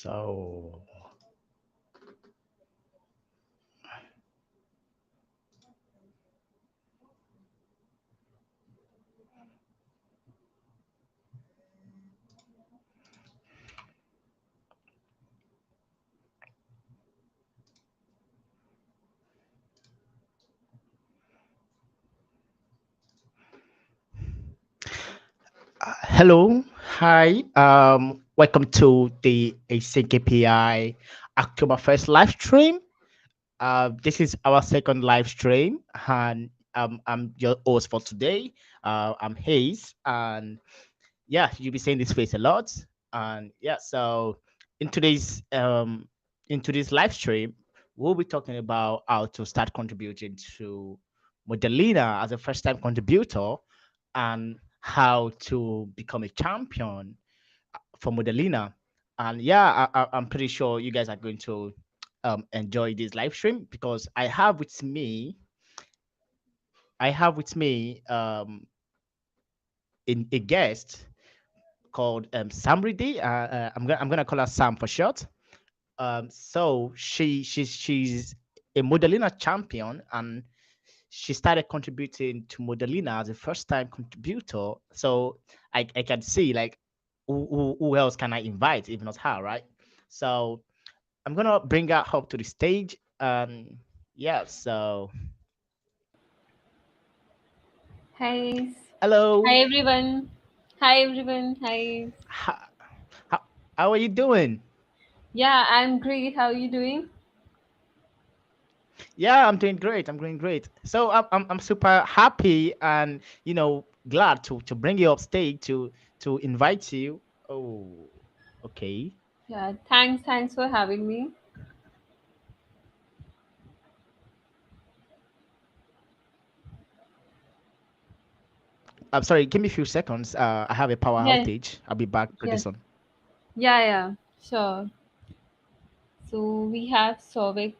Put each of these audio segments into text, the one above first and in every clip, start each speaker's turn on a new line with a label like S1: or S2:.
S1: So, hello, hi, welcome to the AsyncAPI Octoberfest live stream. This is our second live stream, and I'm your host for today. I'm Hayes, and yeah, you'll be saying this phrase a lot. And yeah, so in today's um in today's live stream, we'll be talking about how to start contributing to Modelina as a first-time contributor, and how to become a champion for Modelina. And yeah, I'm pretty sure you guys are going to enjoy this live stream because I have with me in a guest called Samridi. I'm gonna call her Sam for short. So she's a Modelina champion, and she started contributing to Modelina as a first time contributor. So I can see like who else can I invite if not her, right? So I'm gonna bring her up to the stage. Yeah, so
S2: Hi.
S1: hello.
S2: Hi everyone. Hi everyone. Hi.
S1: How, how, how are you doing?
S2: Yeah, I'm great. How are you doing?
S1: Yeah, I'm doing great. I'm doing great. So I'm super happy and glad to bring you up stage to invite you. Oh, okay.
S2: Yeah, thanks for having me.
S1: I'm sorry. Give me a few seconds. I have a power
S2: Yeah,
S1: outage. I'll be back pretty
S2: yeah,
S1: soon.
S2: yeah, sure. So we have Sovik.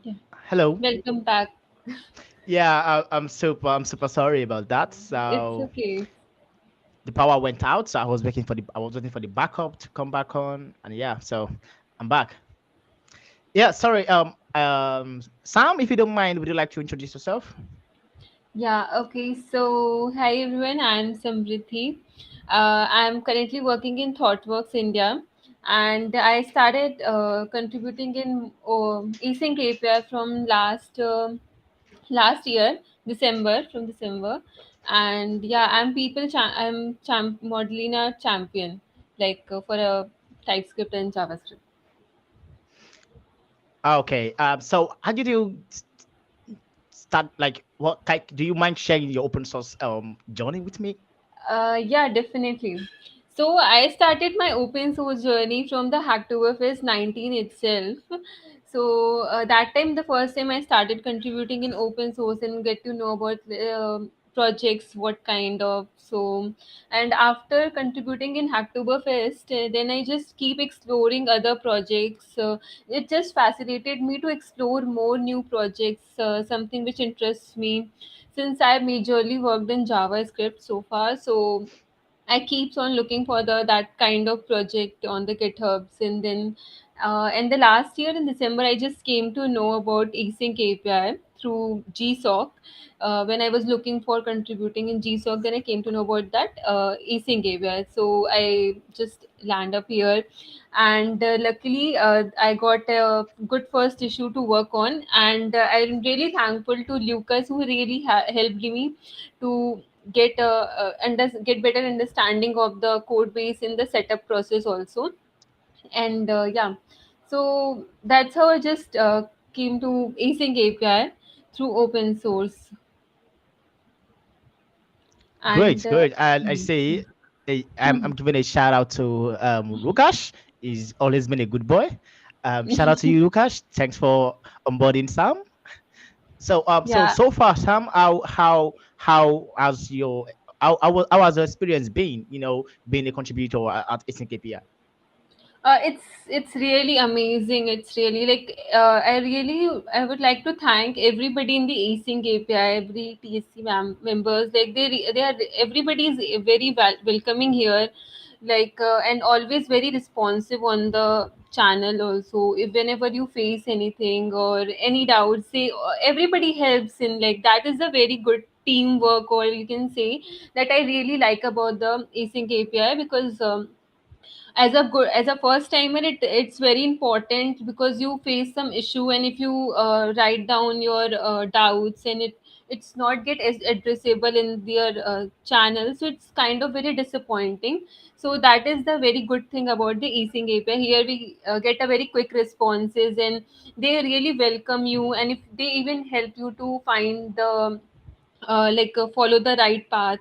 S2: Yeah,
S1: Hello.
S2: welcome back.
S1: Yeah, I'm super sorry about that.
S2: It's
S1: So
S2: okay.
S1: the power went out, so I was waiting for the backup to come back on, and yeah, so I'm back. Yeah, sorry. Sam, if you don't mind, would you like to introduce yourself?
S2: Yeah, okay. So, hi everyone, I'm Samriddhi. I'm currently working in ThoughtWorks India, and I started contributing in Async API from last year, December, and yeah, I'm Modelina champion, like for a TypeScript and JavaScript.
S1: Okay. So how did you start? Like, what type? Do you mind sharing your open source journey with me?
S2: Yeah, definitely. So I started my open source journey from the Hacktoberfest 19 itself. So that time, the first time I started contributing in open source and get to know about projects, what kind of so, and after contributing in Hacktoberfest, then I just keep exploring other projects. It just fascinated me to explore more new projects, something which interests me since I majorly worked in JavaScript so far. So I keeps on looking for the that kind of project on the GitHubs, and then And the last year in December, I just came to know about Async API through GSOC. When I was looking for contributing in GSOC, then I came to know about that Async API. So I just land up here, and luckily I got a good first issue to work on, and I'm really thankful to Lucas who really helped me to get better understanding of the code base in the setup process also. And yeah, so that's how I just came to async API through open source.
S1: Great,
S2: And
S1: great. And I
S2: hmm,
S1: say, I'm giving a shout out to Lukash. He's always been a good boy. Shout out to you, Lukash. Thanks for onboarding Sam.
S2: yeah.
S1: So far, Sam, how has your how has your experience been? Being a contributor at AsyncAPI.
S2: It's really amazing. It's really like I would like to thank everybody in the async API, every TSC members. Like they are everybody is very welcoming here, like and always very responsive on the channel. Also, if whenever you face anything or any doubts, say everybody helps in, like that is a very good teamwork, or you can say that I really like about the async API because. As a first timer, it's very important because you face some issue, and if you write down your doubts, and it's not get as addressable in their channel, so it's kind of very disappointing. So that is the very good thing about the async API. Here we get a very quick responses, and they really welcome you, and if they even help you to find the follow the right path.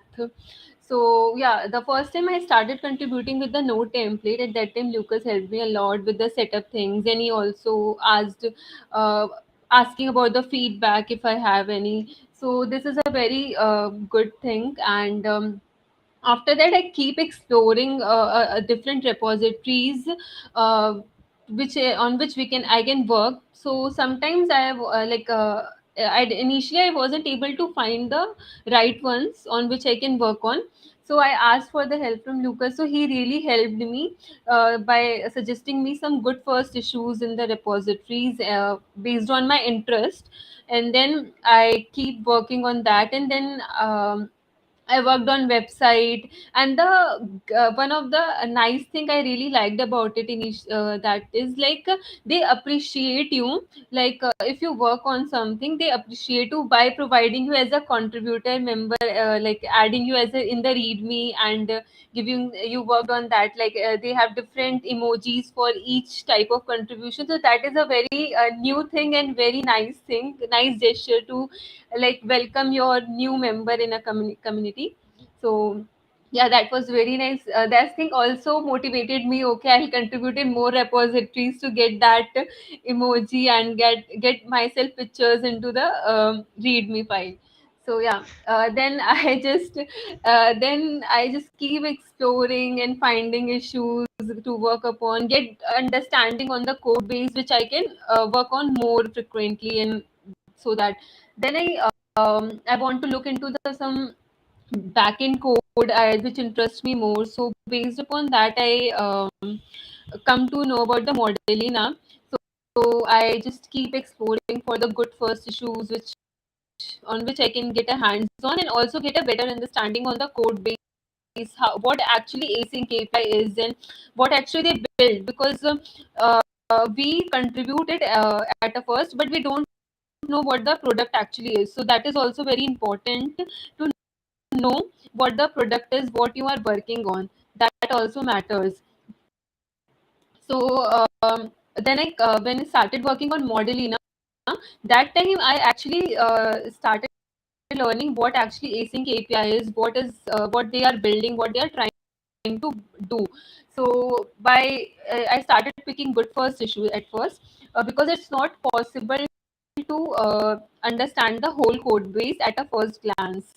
S2: So yeah, the first time I started contributing with the node template, at that time Lucas helped me a lot with the setup things, and he also uh, asking about the feedback if I have any. So this is a very good thing. And after that I keep exploring different repositories, uh, which on which I can work. So sometimes I have initially I wasn't able to find the right ones on which I can work on. So I asked for the help from Lucas, so he really helped me by suggesting me some good first issues in the repositories based on my interest. And then I keep working on that, and then I worked on website. And the one of the nice thing I really liked about it that is like they appreciate you. Like if you work on something, they appreciate you by providing you as a contributor member, like adding you as a in the README, and giving you worked on that. Like they have different emojis for each type of contribution. So that is a very new thing and very nice thing, nice gesture to like welcome your new member in a community. So yeah, that was very nice. That thing also motivated me. Okay, I'll contribute in more repositories to get that emoji and get myself pictures into the readme file. So yeah, then I just keep exploring and finding issues to work upon, get understanding on the code base which I can work on more frequently. And so that then I want to look into the some backend code which interests me more. So based upon that, I come to know about the Modelina. So I just keep exploring for the good first issues which on which I can get a hands on and also get a better understanding on the code base, how, what actually async API is and what actually they build. Because we contributed at a first, but we don't know what the product actually is. So that is also very important to know what the product is, what you are working on. That also matters. So then when I started working on Modelina, that time I actually started learning what actually async API is, what they are building, what they are trying to do. So by I started picking good first issue at first, because it's not possible to understand the whole code base at a first glance.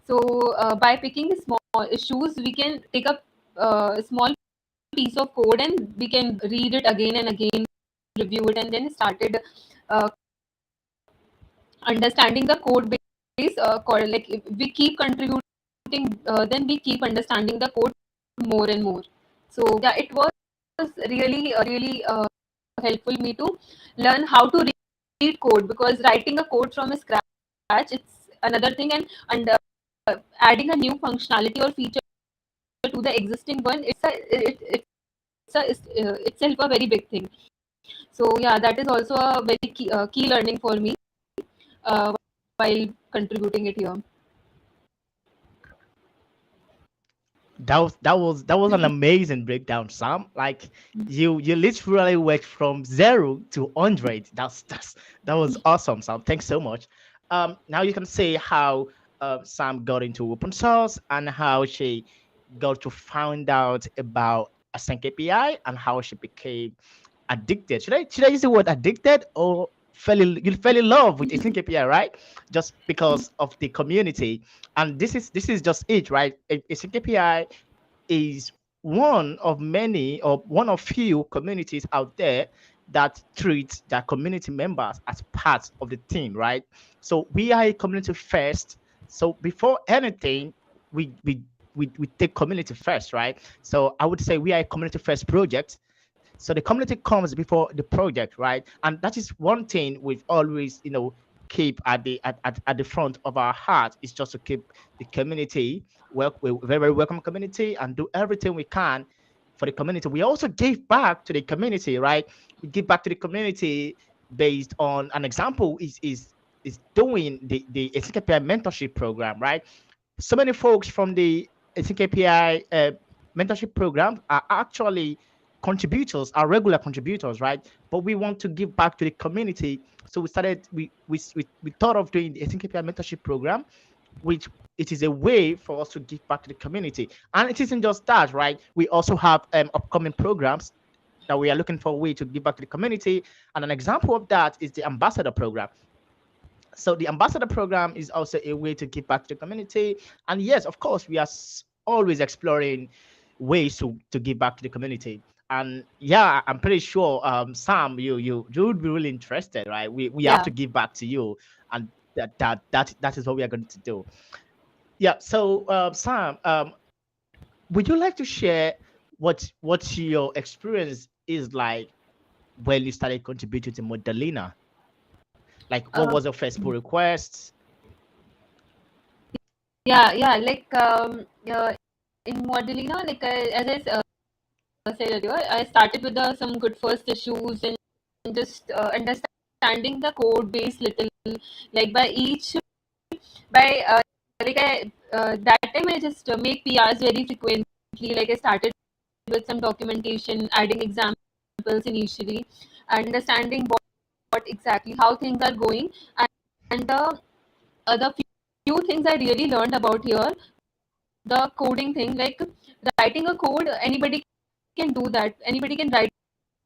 S2: So by picking small issues, we can take up a small piece of code and we can read it again and again, review it, and then started uh, understanding the code base. Like if we keep contributing, then we keep understanding the code more and more. So yeah, it was really helpful me to learn how to read code, because writing a code from scratch, it's another thing, and adding a new functionality or feature to the existing one, it's itself a very big thing. So yeah, that is also a very key learning for me uh, while contributing it here.
S1: That was an amazing breakdown, Sam. Like you literally went from 0 to 100. That was awesome, Sam. Thanks so much. Now you can say how Sam got into open source and how she got to find out about Async API and how she became addicted. Should I use the word addicted, or fell in love with Async API, right? Just because of the community. And this is just it, right? Async API is one of many or one of few communities out there that treats their community members as part of the team, right? So we are a community first. So before anything, we take community first, right? So I would say we are a community first project. So the community comes before the project, right? And that is one thing we've always, keep at the front of our heart, is just to keep the community very, very welcome community, and do everything we can for the community. We also give back to the community, right? We give back to the community based on an example is doing the AsyncAPI mentorship program, right? So many folks from the AsyncAPI mentorship program are actually contributors, are regular contributors, right? But we want to give back to the community. So we thought of doing the AsyncAPI mentorship program, which it is a way for us to give back to the community. And it isn't just that, right? We also have upcoming programs that we are looking for a way to give back to the community. And an example of that is the ambassador program. So the ambassador program is also a way to give back to the community. And yes, of course, we are always exploring ways to give back to the community. And yeah, I'm pretty sure, Sam, you would be really interested, right? We have
S2: Yeah.
S1: to give back to you, and that is what we are going to do. Yeah. So, Sam, would you like to share what your experience is like when you started contributing to Modelina? Like, what
S2: uh,
S1: was your first pull request?
S2: yeah, like in Modelina, like as I said earlier, I started with some good first issues and just understanding the code base little, like by like I that time I just make PRs very frequently. Like I started with some documentation, adding examples initially, understanding what exactly how things are going, and the other few things I really learned about here, the coding thing, like writing a code, anybody can do that. Anybody can write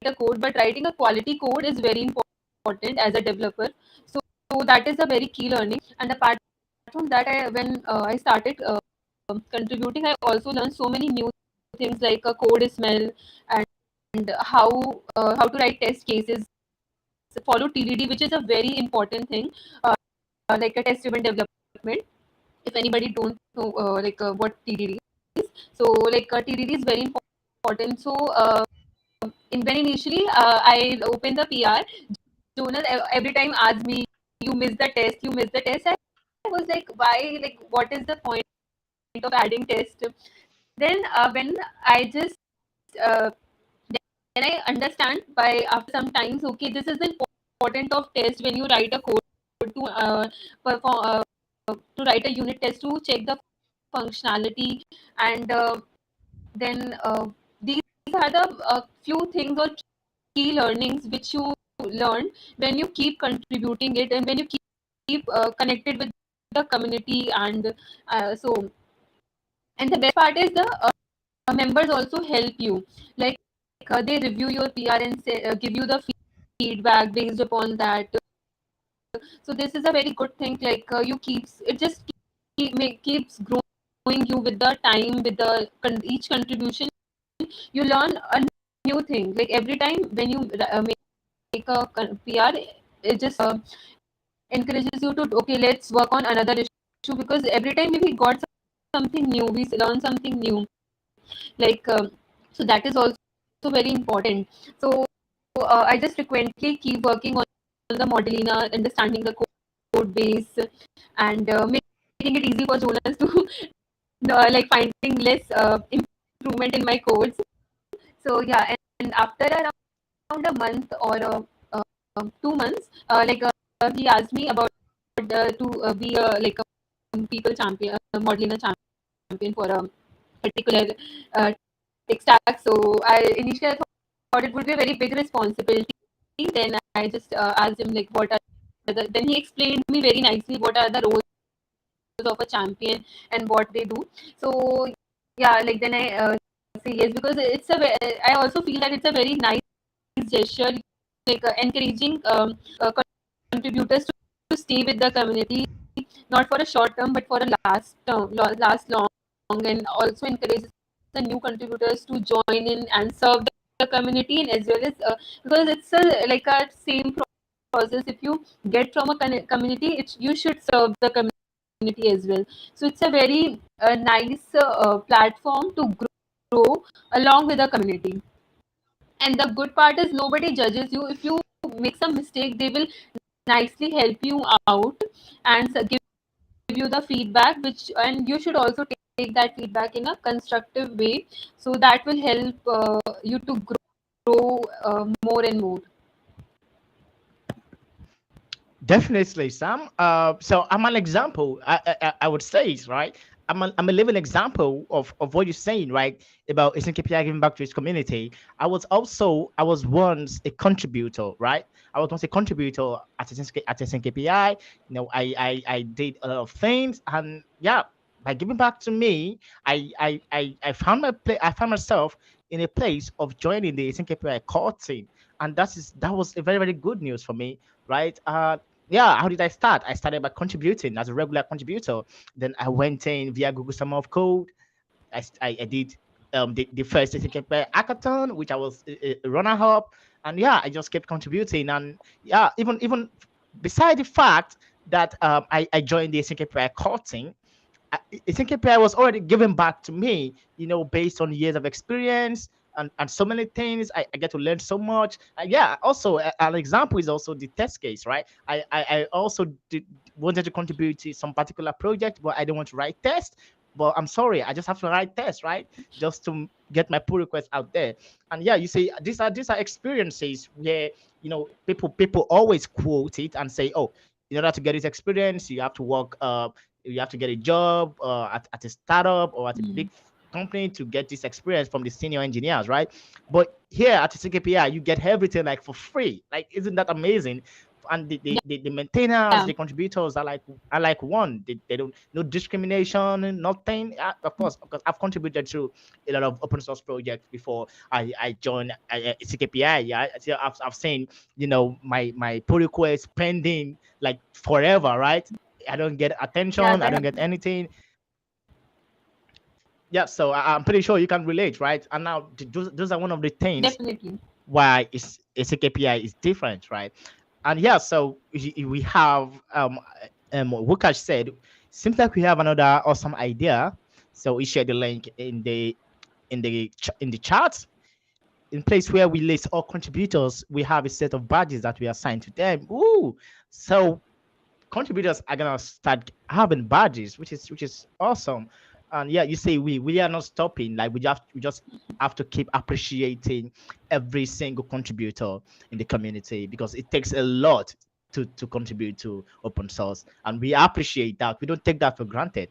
S2: a code, but writing a quality code is very important as a developer. So that is a very key learning. And apart from that, when I started contributing, I also learned so many new things like a code smell, and how to write test cases, follow TDD, which is a very important thing, like a test driven development. If anybody don't know what TDD is, so like TDD is very important. So in when initially I opened the PR, Jonas every time asked me, "You missed the test. You missed the test." I was like, "Why? Like, what is the point of adding test?" Then when I just uh, then I understand by after some times, okay, this is the important of test when you write a code to perform to write a unit test to check the functionality, and then these are the few things or key learnings which you learn when you keep contributing it, and when you keep connected with the community. And so and the best part is the members also help you, like they review your PR and give you the feedback based upon that. So this is a very good thing, like you keeps it just keeps growing you with the time, with the each contribution you learn a new thing. Like every time when you make a PR, it just encourages you to, okay, let's work on another issue, because every time we got something new, we learn something new, like so that is also very important. So I just frequently keep working on the Modelina, understanding the code base, and making it easy for journalists to like finding less improvement in my codes. So yeah, and after around a month or 2 months, he asked me about to be a like a people champion, modeling a champion for a particular uh, tech stack. So I initially thought it would be a very big responsibility. Then I just asked him like what are then he explained me very nicely what are the roles of a champion and what they do. So yeah, like then I say yes because I also feel that it's a very nice gesture, like encouraging contributors to stay with the community, not for a short term but for a last long, and also encourages the new contributors to join in and serve the community, and as well as because it's a like a same process. If you get from a community, you should serve the community as well. So it's a very nice platform to grow along with the community. And the good part is nobody judges you. If you make some mistake, they will nicely help you out and give you the feedback, which and you should also take that feedback in a constructive way, so that will help you to grow more and more.
S1: Definitely, Sam. So I'm an example. I would say it, right. I'm a living example of what you're saying, right? About AsyncAPI giving back to its community. I was once a contributor, right? I was once a contributor at AsyncAPI. You know, I did a lot of things, and yeah, by giving back to me, I found I found myself in a place of joining the AsyncAPI core team, and that was a very good news for me, right? Yeah, how did I start? I started by contributing as a regular contributor. Then I went in via Google Summer of Code. I did the first hackathon, which I was a runner up, and yeah, I just kept contributing. And yeah, even beside the fact that I joined the AsyncAPI core team, AsyncAPI was already given back to me, you know, based on years of experience and so many things. I get to learn so much. Yeah, also an example is also the test case, right? I also wanted to contribute to some particular project, but I don't want to write test. But I'm sorry, I just have to write test, right? Just to get my pull request out there. And yeah, you see, these are experiences where, you know, people always quote it and say, oh, in order to get this experience, you have to work you have to get a job at a startup or at a big company to get this experience from the senior engineers, right? But here at CKPI, you get everything like for free. Like, isn't that amazing? And the maintainers,
S2: Yeah,
S1: the contributors are like one. They don't no discrimination, nothing. Of course, because I've contributed to a lot of open source projects before I joined CKPI. Yeah, so I've seen, you know, my pull request pending like forever, right? I don't get
S2: yeah,
S1: attention. I
S2: that
S1: don't get
S2: happens.
S1: anything. Yeah, so I'm pretty sure you can relate, right? And now those are one of the things
S2: Definitely.
S1: why it's a KPI is different, right? And yeah, so we have Wukash said, seems like we have another awesome idea. So we share the link in the chat. In place where we list all contributors, we have a set of badges that we assign to them. Ooh, so contributors are gonna start having badges, which is awesome. And yeah, you say we are not stopping. Like we just have to keep appreciating every single contributor in the community because it takes a lot to contribute to open source, and we appreciate that. We don't take that for granted.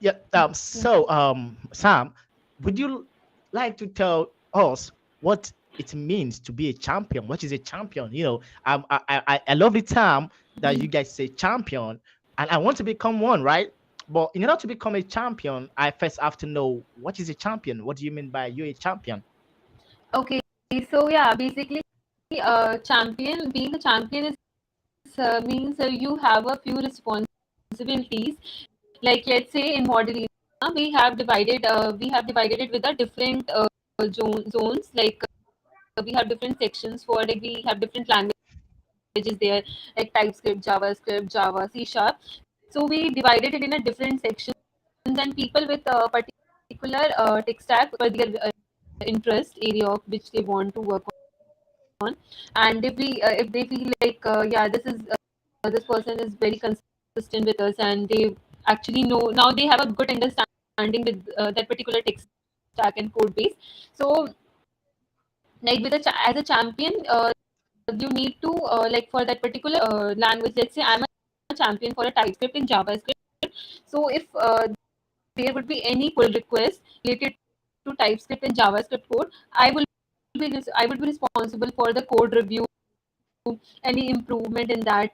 S1: Yeah. Sam, would you like to tell us what it means to be a champion? What is a champion? You know, I love the term that you guys say champion, and I want to become one, right? But in order to become a champion, I first have to know what is a champion. What do you mean by you're a champion?
S2: Okay, so yeah, basically, being a champion is means you have a few responsibilities. Like let's say in modeling, we have divided it with the different zones. Like we have different sections for like we have different languages there, like TypeScript, JavaScript, Java, C Sharp. So we divided it in a different sections, and people with a particular tech stack, particular interest area of which they want to work on. And if they feel like yeah, this person is very consistent with us, and they actually know, now they have a good understanding with that particular tech stack and code base. So like with as a champion, you need to like for that particular language, let's say I'm a champion for a TypeScript in JavaScript. So if there would be any pull request related to TypeScript and JavaScript code, I would be responsible for the code review, any improvement in that,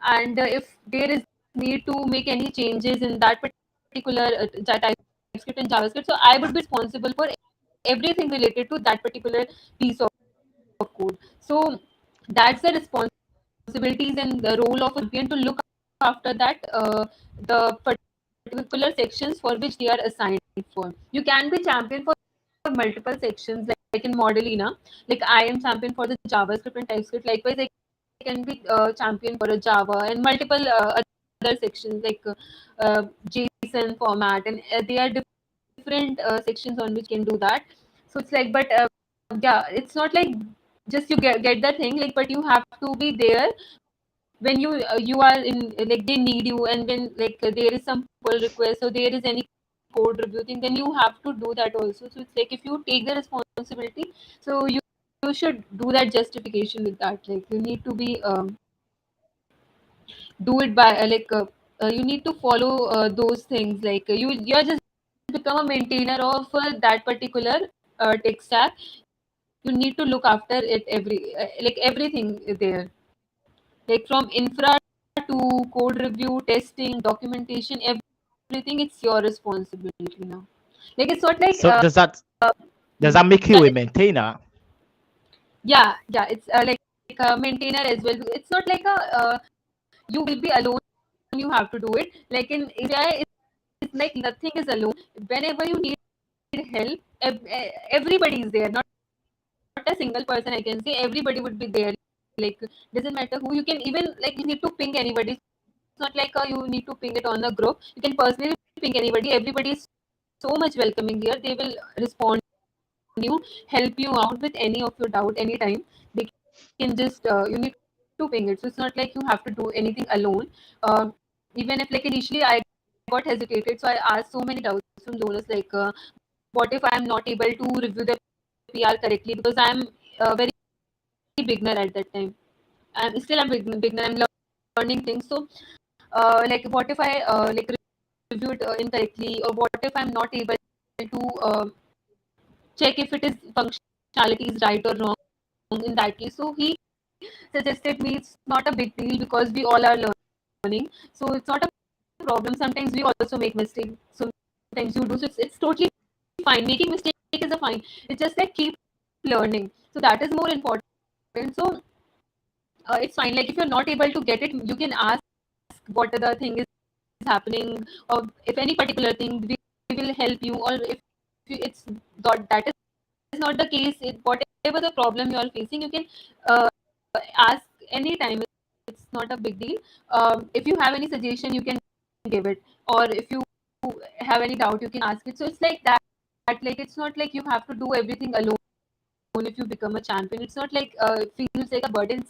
S2: and if there is need to make any changes in that particular TypeScript and JavaScript, so I would be responsible for everything related to that particular piece of code. So that's the responsibilities and the role of a champion, to look after that the particular sections for which they are assigned for. You can be champion for multiple sections, like in Modelina. Like I am champion for the JavaScript and TypeScript. Likewise, I can be champion for a Java and multiple other sections, like JSON format, and they are different sections on which can do that. So it's like, but yeah, it's not like just you get the thing, like, but you have to be there when you are in, like they need you, and when like there is some pull request, so there is any code review thing, then you have to do that also. So it's like if you take the responsibility, so you should do that justification with that, like you need to be do it by you need to follow those things, like you're just become a maintainer of that particular tech stack. You need to look after it, like everything there, like from infra to code review, testing, documentation, everything, it's your responsibility now. Like it's not like
S1: So does that make you
S2: yeah,
S1: a maintainer?
S2: yeah, it's like a maintainer as well. It's not like a you will be alone, you have to do it. Like in AI, it's like nothing is alone. Whenever you need help, everybody is there. Not a single person, I can say. Everybody would be there. Like doesn't matter who. You can even like you need to ping anybody. It's not like you need to ping it on a group. You can personally ping anybody. Everybody is so much welcoming here. They will respond you, help you out with any of your doubt anytime. They can just you need to ping it. So it's not like you have to do anything alone. Even if like initially I got hesitated, so I asked so many doubts from donors, like what if I am not able to review the PR correctly, because I'm very beginner at that time. I'm beginner. I'm learning things. So like what if I like review it incorrectly, or what if I'm not able to check if it is functionality is right or wrong in that case. So he suggested me it's not a big deal because we all are learning. So it's not a problem. Sometimes we also make mistakes. Sometimes you do. So it's totally fine. Making mistake is a fine. It's just like keep learning. So that is more important. So it's fine. Like if you're not able to get it, you can ask what the thing is happening, or if any particular thing, we will help you. Or if it's not, that is not the case, whatever the problem you are facing, you can uh, ask anytime. It's not a big deal. If you have any suggestion, you can give it, or if you have any doubt, you can ask it. So it's like that, like it's not like you have to do everything alone. If you become a champion, it's not like it feels like a burden.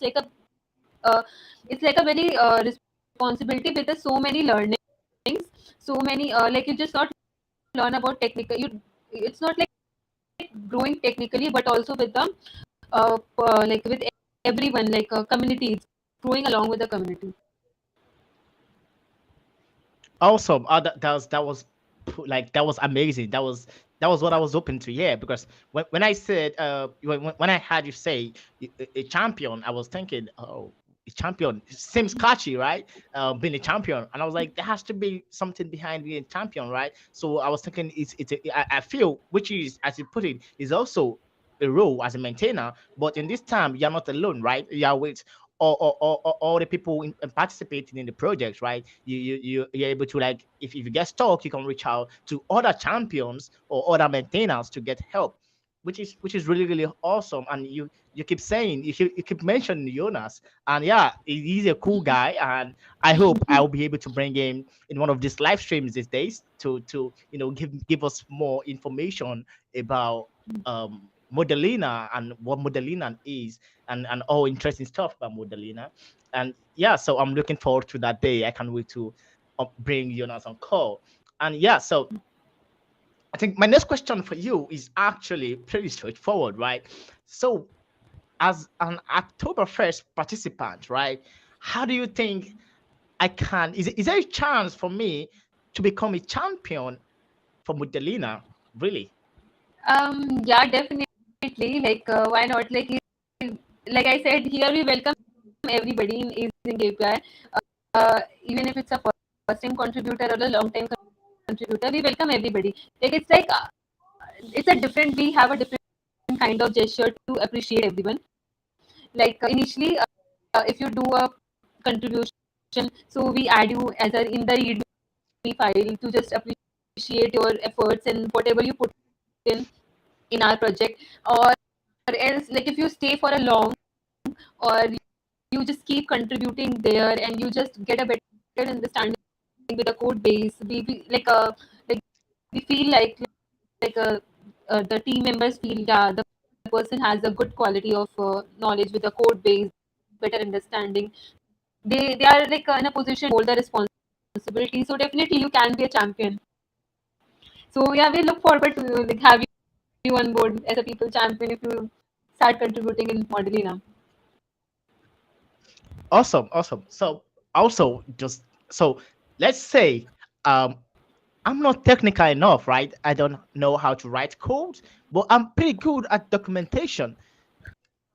S2: Uh, it's like a very responsibility with so many learnings, so many like you just not learn about technical. It's not like growing technically, but also with the like with everyone, like community. It's growing along with the community.
S1: Awesome. That was like that was amazing. That was what I was hoping to hear, because when I said when I had you say a champion, I was thinking, oh, a champion seems catchy, right? Being a champion, and I was like, there has to be something behind being a champion, right? So I was thinking I feel, which is, as you put it, is also a role as a maintainer, but in this time you're not alone, right? You're with all the people participating in the project, right? You're able to, like, if you get stuck, you can reach out to other champions or other maintainers to get help, which is really really awesome. And you keep saying, you keep mentioning Jonas, and yeah, he's a cool guy, and I hope I will be able to bring him in one of these live streams these days to give us more information about Modelina and what Modelina is, and all interesting stuff about Modelina. And yeah, so I'm looking forward to that day. I can't wait to bring Jonas on call. And yeah, so I think my next question for you is actually pretty straightforward, right? So, as an Oktoberfest participant, right, how do you think I can? Is there a chance for me to become a champion for Modelina? Really?
S2: Yeah, definitely. Like, why not? Like I said, here we welcome everybody in AsyncAPI. Even if it's a first time contributor or a long time contributor, we welcome everybody. Like, it's a different, we have a different kind of gesture to appreciate everyone. Like, initially, if you do a contribution, so we add you as a in the README file to just appreciate your efforts and whatever you put in our project. Or else, like, if you stay for a long, or you just keep contributing there and you just get a better understanding with the code base, like we feel like the team members feel, yeah, the person has a good quality of knowledge with the code base, better understanding. They are like in a position to hold the responsibility, so definitely you can be a champion. So yeah, we look forward to like have you on board as a people champion if you start contributing in Modelina.
S1: Awesome, awesome. So also just so let's say um I'm not technical enough, right? I don't know how to write code, but I'm pretty good at documentation.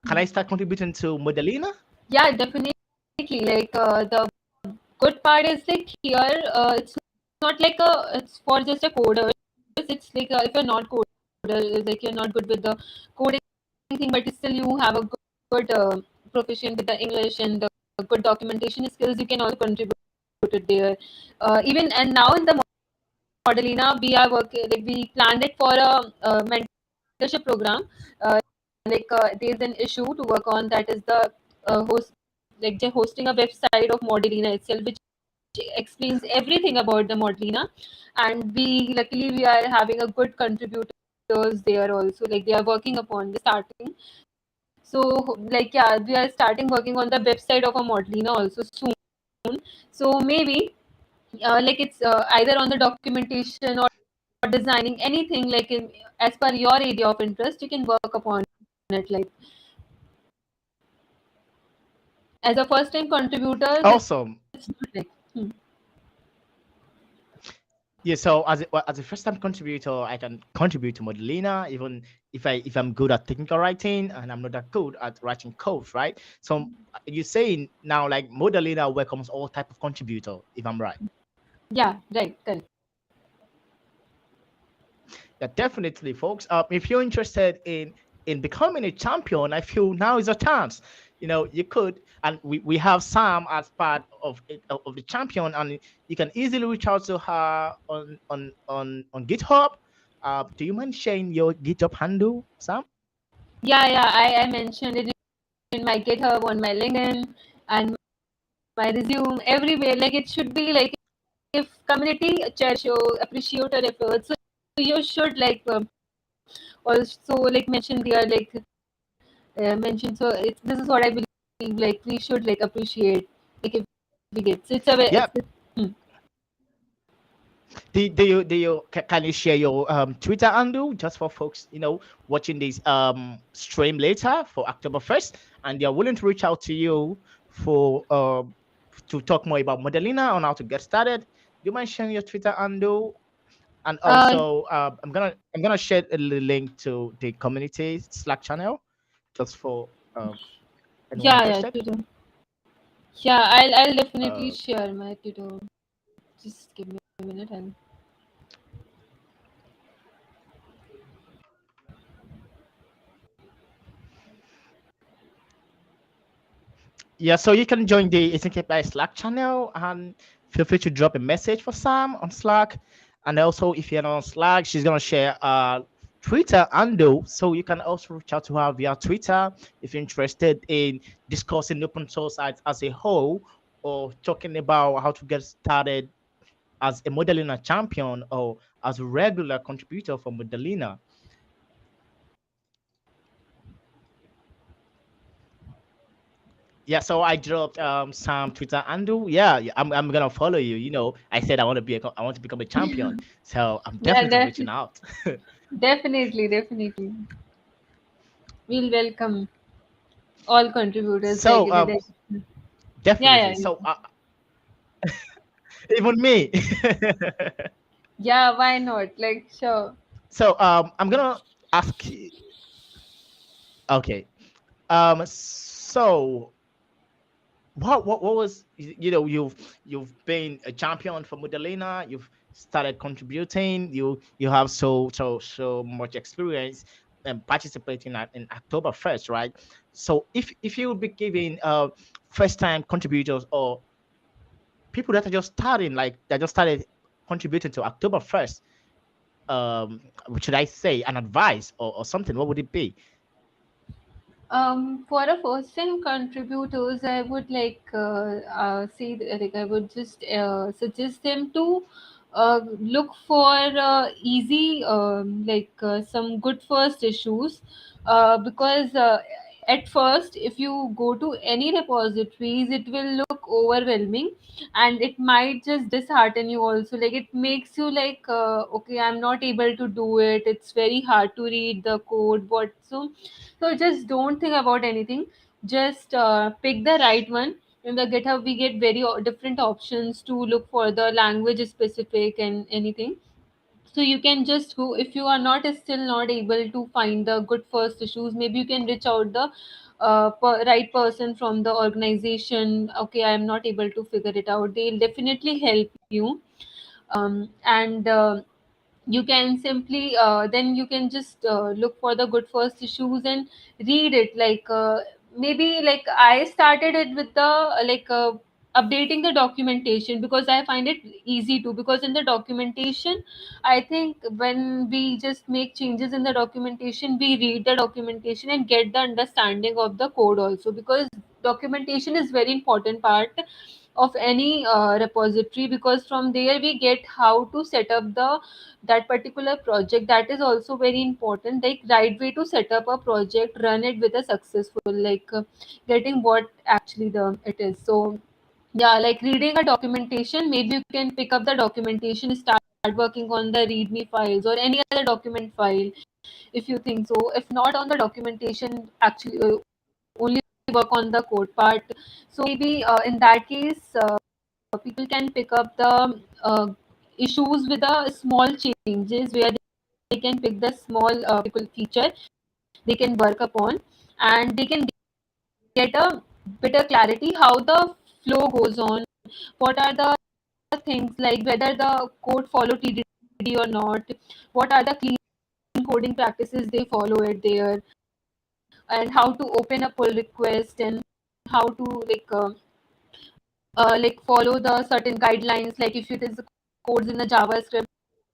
S1: Can I start contributing to Modelina?
S2: Yeah, definitely. Like, the good part is like here, it's not like it's for just a coder. It's like, if you're not coder, like you're not good with the coding thing, but still you have a good proficient with the English and the good documentation skills, you can also contribute it there. Even and now in the Modelina, we are working, like we planned it for a mentorship program. Uh, there's an issue to work on, that is the host, like they're hosting a website of Modelina itself, which explains everything about the Modelina. And we luckily we are having a good contributors there also. Like they are working upon the starting. So like yeah, we are starting working on the website of a Modelina also soon. So maybe like it's either on the documentation or designing anything, like as per your area of interest, you can work upon it. Like as a first time contributor,
S1: Awesome.
S2: that's good. Like,
S1: Yeah, so as a first time contributor, I can contribute to Modelina, even if I'm good at technical writing and I'm not that good at writing code, right? So you're saying now like Modelina welcomes all type of contributor, if I'm right.
S2: yeah, right, correct.
S1: Yeah, definitely, folks. If you're interested in becoming a champion, I feel now is a chance. You know, you could, and we have Sam as part of it, of the champion, and you can easily reach out to her on GitHub. Do you mind sharing your GitHub handle, Sam?
S2: Yeah, yeah, I mentioned it in my GitHub, on my LinkedIn, and my resume, everywhere. Like it should be like, if community cherish you, appreciate your efforts, so you should like also like mention there, like mention. So this is what I believe. Like we should like appreciate, like if we get. So it's a
S1: Yeah.
S2: hmm.
S1: Can you share your Twitter handle just for folks watching this stream later for Oktoberfest, and they're willing to reach out to you for to talk more about Modelina on how to get started? Do you mind sharing your Twitter handle? And
S2: uh
S1: also, I'm gonna share a link to the community Slack channel just for anyone
S2: yeah, yeah,
S1: interested.
S2: Twitter. Yeah, I'll definitely
S1: Uh,
S2: share my Twitter. Just give me a minute. And
S1: Yeah, so you can join the AsyncAPI Slack channel and feel free to drop a message for Sam on Slack. And also, if you're not on Slack, she's gonna share Twitter handle, so you can also reach out to her via Twitter if you're interested in discussing open source as a whole, or talking about how to get started as a Modelina champion or as a regular contributor for Modelina. Yeah, so I dropped some Twitter handle. Yeah, yeah, I'm gonna follow you. I said I want to become a champion. So I'm
S2: Yeah,
S1: definitely reaching out.
S2: definitely, definitely. We'll welcome all contributors. Like,
S1: So
S2: yeah,
S1: definitely.
S2: yeah,
S1: So even me.
S2: yeah. Why not? Like, sure.
S1: So I'm gonna ask you. Okay. So what was you've been a champion for Modelina. You've started contributing. You have so much experience participating in Oktoberfest, right? So if you would be giving first time contributors or people that are just starting, like that just started contributing to Oktoberfest, what should I say, an advice or something, what would it be?
S2: For a first time contributors, I would like I would just suggest them to look for easy some good first issues, because at first if you go to any repositories it will look overwhelming, and it might just dishearten you also. Like, it makes you like, okay, I'm not able to do it, it's very hard to read the code. So just don't think about anything. Just pick the right one. In the GitHub, we get very different options to look for the language specific and anything. So you can just go, if you are not still not able to find the good first issues, maybe you can reach out the right person from the organization. Okay, I am not able to figure it out. They'll definitely help you. And You can simply then you can just look for the good first issues and read it. Maybe like I started it with the updating the documentation, because I find it easy to, because in the documentation, I think when we just make changes in the documentation, we read the documentation and get the understanding of the code also, because documentation is very important part of any repository, because from there we get how to set up the that particular project. That is also very important, like right way to set up a project, run it with a successful, getting what actually the it is. So yeah, like reading a documentation, maybe you can pick up the documentation, start working on the readme files or any other document file if you think so. If not on the documentation, actually only work on the code part. So maybe in that case, people can pick up the issues with the small changes, where they can pick the small feature they can work upon, and they can get a better clarity how the flow goes on, what are the things, like whether the code follow TDD or not, what are the clean coding practices they follow it there, and how to open a pull request, and how to follow the certain guidelines. Like if it is codes in the JavaScript,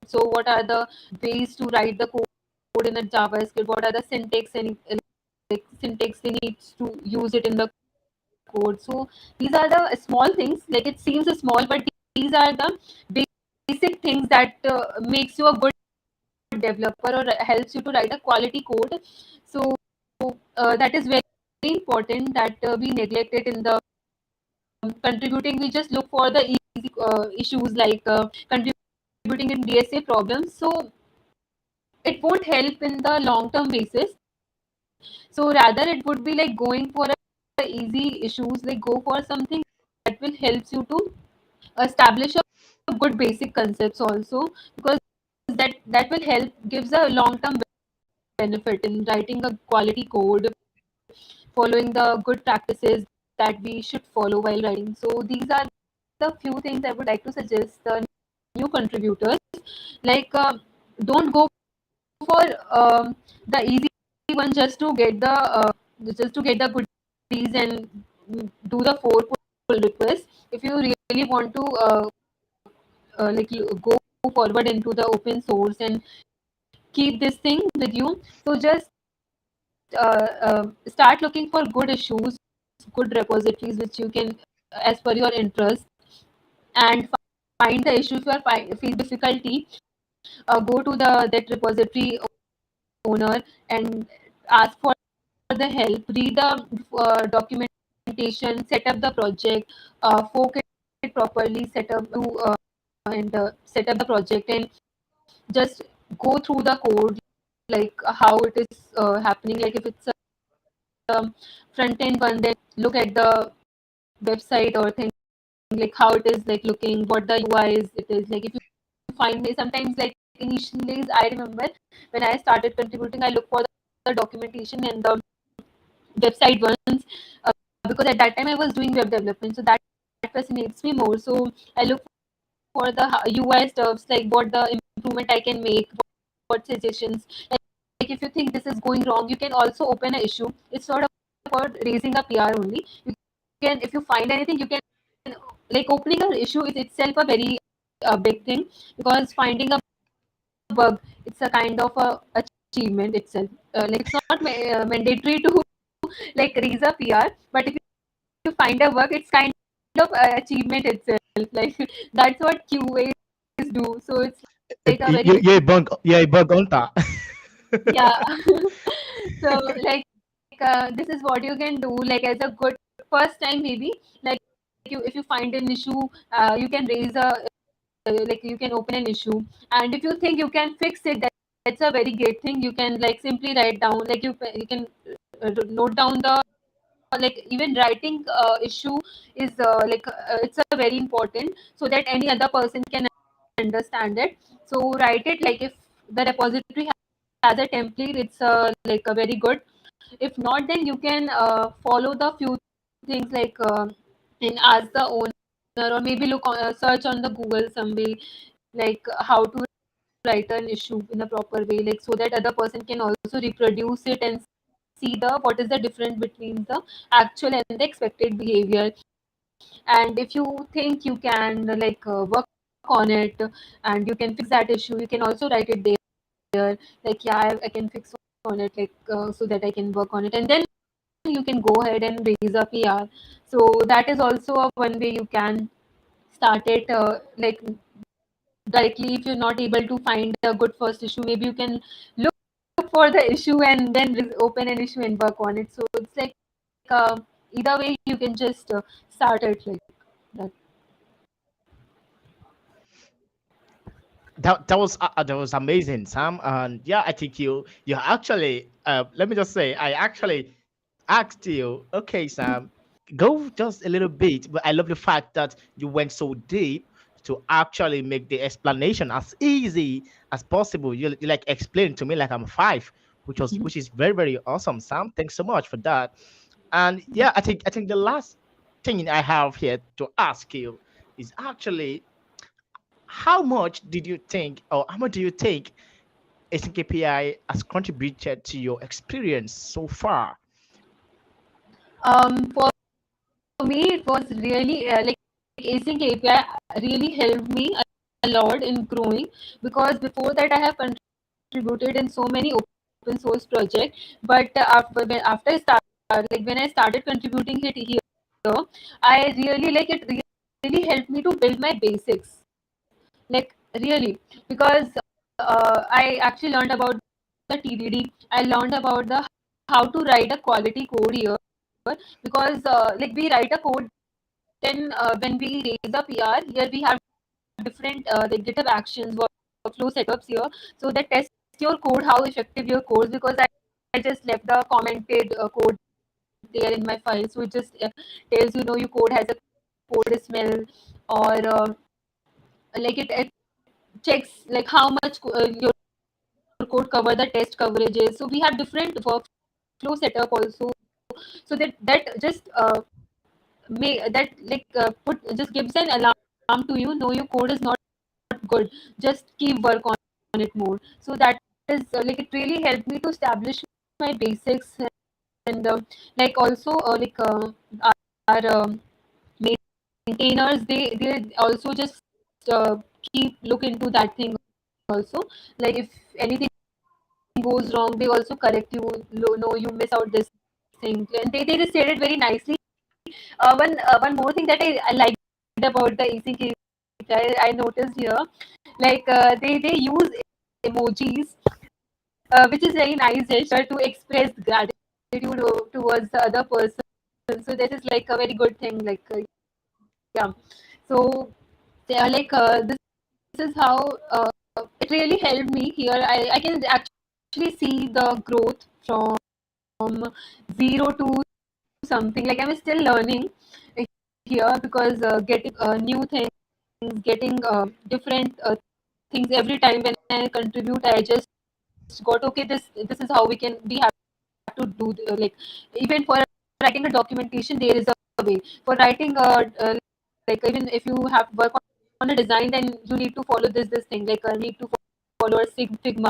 S2: so what are the ways to write the code in the JavaScript, what are the syntax and syntax they need to use it in the code. So these are the small things, like it seems small, but these are the basic things that makes you a good developer or helps you to write a quality code. So that is very important, that we neglect it in the contributing. We just look for the easy issues, contributing in DSA problems. So it won't help in the long term basis. So rather it would be like going for a easy issues, like go for something that will helps you to establish a good basic concepts also, because that will help, gives a long term benefit in writing a quality code, following the good practices that we should follow while writing. So these are the few things I would like to suggest the new contributors. Like, don't go for the easy one just to get the goodies and do the four pull requests. If you really want to go forward into the open source and keep this thing with you, so just start looking for good issues, good repositories which you can, as per your interest, and find the issue. If you are face difficulty, go to that repository owner and ask for the help. Read the documentation documentation, set up the project, fork it properly, set up to and set up the project, and just go through the code, like how it is happening. Like if it's a front end one, then look at the website or thing, like how it is like looking, what the UI is. It is like if you find me sometimes, like initially I remember when I started contributing, I look for the documentation and the website ones, because at that time I was doing web development, so that fascinates me more. So I look for the UI stuffs, like what the improvement I can make, what suggestions. Like if you think this is going wrong, you can also open an issue. It's not about raising a PR only. You can, if you find anything, you can, like opening an issue is itself a very big thing, because finding a bug, it's a kind of a achievement itself. Like it's not mandatory to like raise a PR, but if you find a bug, it's kind of achievement itself. Like that's what QAs do. So it's like a very
S1: You're a bug hunter.
S2: yeah. So like this is what you can do, like as a good first time maybe. Like you, if you find an issue, you can raise a like you can open an issue, and if you think you can fix it, that's a very great thing. You can like simply write down, like you can note down the, like even writing issue is it's a very important, so that any other person can understand it. So write it, like if the repository has a template, it's like a very good. If not, then you can follow the few things, like and ask the owner, or maybe look on, search on the Google some way, like how to write an issue in a proper way, like so that other person can also reproduce it and see the what is the difference between the actual and the expected behavior. And if you think you can like work on it and you can fix that issue, you can also write it there, like yeah, I can fix on it, like so that I can work on it, and then you can go ahead and raise a PR. So that is also a one way you can start it, like directly. If you're not able to find a good first issue, maybe you can look for the issue and then open an issue and work on it. So it's like uh, either way you can just start it like that.
S1: That was amazing, Sam. And yeah, I think you actually let me just say I actually asked you, okay, Sam, go just a little bit, but I love the fact that you went so deep to actually make the explanation as easy as possible. You like explain to me like I'm five, which is very very awesome, Sam. Thanks so much for that. And yeah, I think the last thing I have here to ask you is actually how much did you think, or how much do you think AsyncAPI has contributed to your experience so far?
S2: For me, it was really like async API really helped me a lot in growing, because before that I have contributed in so many open source projects. But after I start, like when I started contributing it here, I really like it. Really helped me to build my basics, like really, because I actually learned about the TDD. I learned about the how to write a quality code here, because like we write a code, then when we raise a PR, here we have different like GitHub actions, workflow setups here, so that test your code, how effective your code. Because I just left the commented code there in my file, so it just tells you know your code has a code smell, or like it checks like how much your code cover the test coverages. So we have different workflow setup also, so that just may that like put just gives an alarm to you. No, your code is not good. Just keep work on it more. So that is like it really helped me to establish my basics. And like also our maintainers, they also just uh, keep look into that thing also. Like if anything goes wrong, they also correct you. No, you miss out this thing, and they just said it very nicely. One more thing that I liked about the async I noticed here, like they use emojis, which is very nice gesture to express gratitude towards the other person. So this is like a very good thing. Like yeah. So this is how it really helped me here. I can actually see the growth from zero to something. Like I'm still learning here because getting new things, getting different things every time when I contribute, I just got okay. This is how we have to do like even for writing a documentation there is a way for writing like even if you have work on a design, then you need to follow this thing like need to follow a Figma.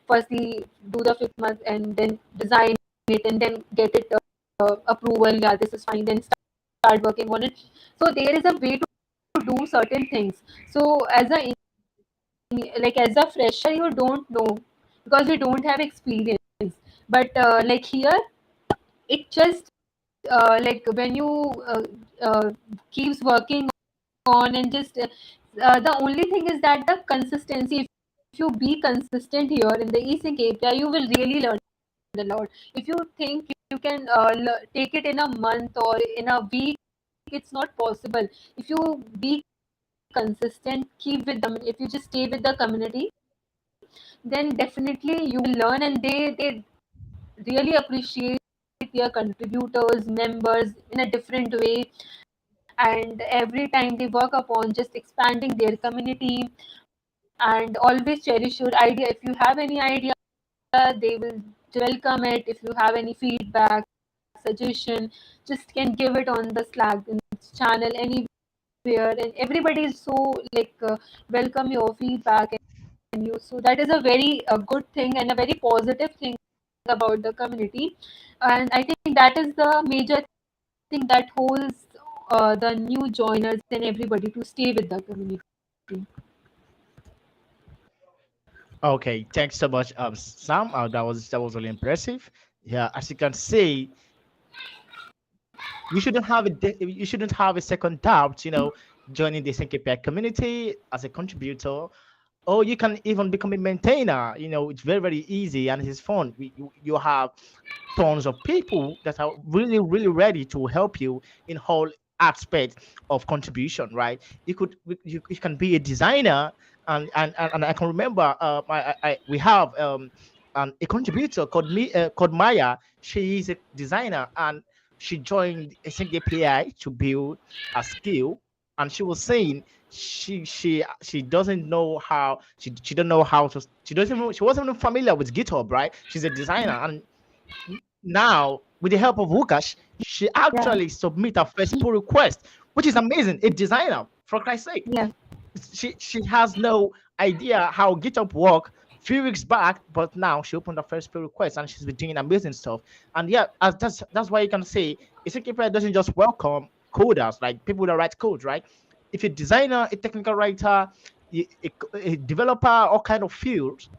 S2: Firstly do the Figma and then design it and then get it approval. Yeah, this is fine, then start working on it. So there is a way to do certain things. So as a fresher you don't know because you don't have experience, but like here it just like when you uh, keeps working on and just the only thing is that the consistency, if you be consistent here in the async API, you will really learn a lot. If you think you can take it in a month or in a week, it's not possible. If you be consistent, keep with them, if you just stay with the community, then definitely you will learn. And they really appreciate their contributors members in a different way, and every time they work upon just expanding their community. And always cherish your idea. If you have any idea, they will welcome it. If you have any feedback, suggestion, just can give it on the Slack in this channel anywhere, and everybody is so like welcome your feedback and you. So that is a very good thing and a very positive thing about the community. And I think that is the major thing that holds the new joiners and everybody to stay with the community.
S1: Okay, thanks so much, Sam. That was really impressive. Yeah, as you can see, you shouldn't have a second doubt. Joining the AsyncAPI community as a contributor, or you can even become a maintainer. It's very very easy and it's fun. You have tons of people that are really really ready to help you in whole aspect of contribution, right? You can be a designer, and I can remember we have a contributor called Maya. She is a designer, and she joined Async API to build a skill. And she was saying she doesn't know how she don't know how to she wasn't even familiar with GitHub, right? She's a designer, and now with the help of Wukash, she
S2: Yeah,
S1: actually submit her first pull request, which is amazing. A designer, for Christ's sake.
S2: yeah,
S1: She has no idea how GitHub work few weeks back, but now she opened her first pull request and she's been doing amazing stuff. And yeah, that's why you can say AsyncAPI doesn't just welcome coders, like people that write code, right? If you're a designer, a technical writer, a developer, all kind of fields,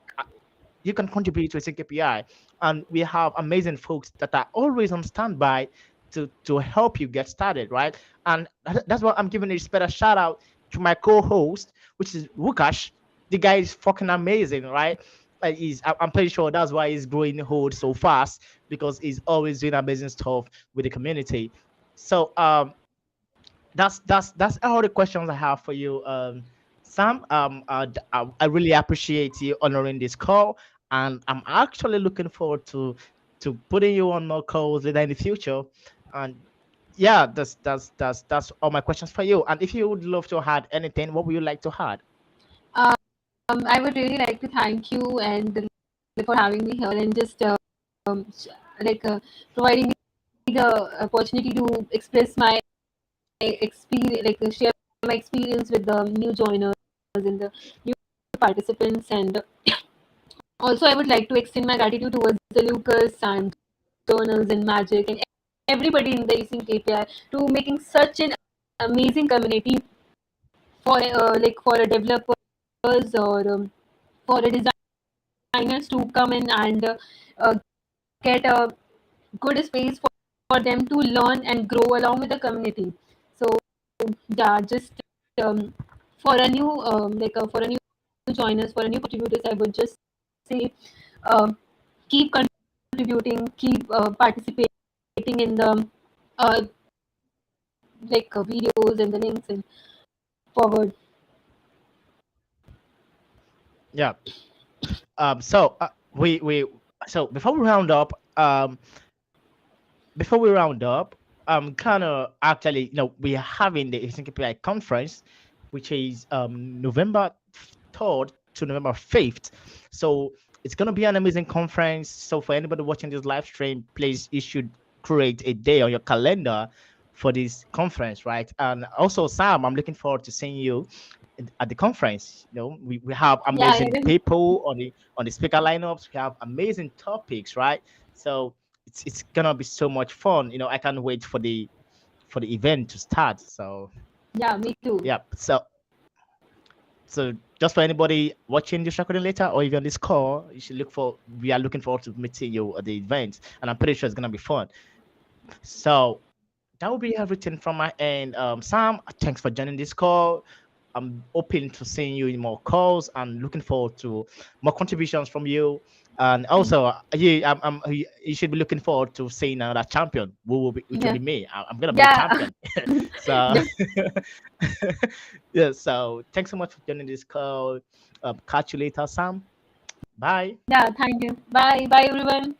S1: you can contribute to a sync API. And we have amazing folks that are always on standby to help you get started, right? And that's why I'm giving a special shout out to my co-host, which is Wukash. The guy is fucking amazing, right? I'm pretty sure that's why he's growing hold so fast, because he's always doing amazing stuff with the community. So that's all the questions I have for you, Sam. I really appreciate you honoring this call, and I'm actually looking forward to putting you on more calls later in the future. And yeah, that's all my questions for you. And if you would love to add anything, what would you like to add?
S2: I would really like to thank you and for having me here and just like providing me the opportunity to express my experience, like share my experience with the new joiners and the new participants. And also, I would like to extend my gratitude towards the Lucas and journals and Magic and everybody in the Async API to making such an amazing community for for a developers or for a designers to come in and uh, get a good space for them to learn and grow along with the community. So yeah, just um, for a new for a new joiners, for a new contributors, I would just say um, keep contributing, keep participating in the videos and the links and forward.
S1: Yeah. So we so before we round up, kind of actually, we are having the AsyncAPI conference, which is November 3rd to November 5th. So it's gonna be an amazing conference. So for anybody watching this live stream, please, you should create a day on your calendar for this conference, right? And also, Sam, I'm looking forward to seeing you at the conference. We have
S2: Yeah,
S1: amazing people on the speaker lineups. We have amazing topics, right? So it's gonna be so much fun. I can't wait for the event to start. So
S2: yeah, me too.
S1: yeah. So just for anybody watching this recording later or even this call, you should look for. We are looking forward to meeting you at the event, and I'm pretty sure it's gonna be fun. So that will be everything from my end. Sam, thanks for joining this call. I'm open to seeing you in more calls and looking forward to more contributions from you. And also, you should be looking forward to seeing another champion, which will
S2: Yeah,
S1: be me. I'm gonna be the
S2: yeah,
S1: champion. So, yeah. So, thanks so much for joining this call. Catch you later, Sam. Bye.
S2: yeah. Thank you. Bye, bye, everyone.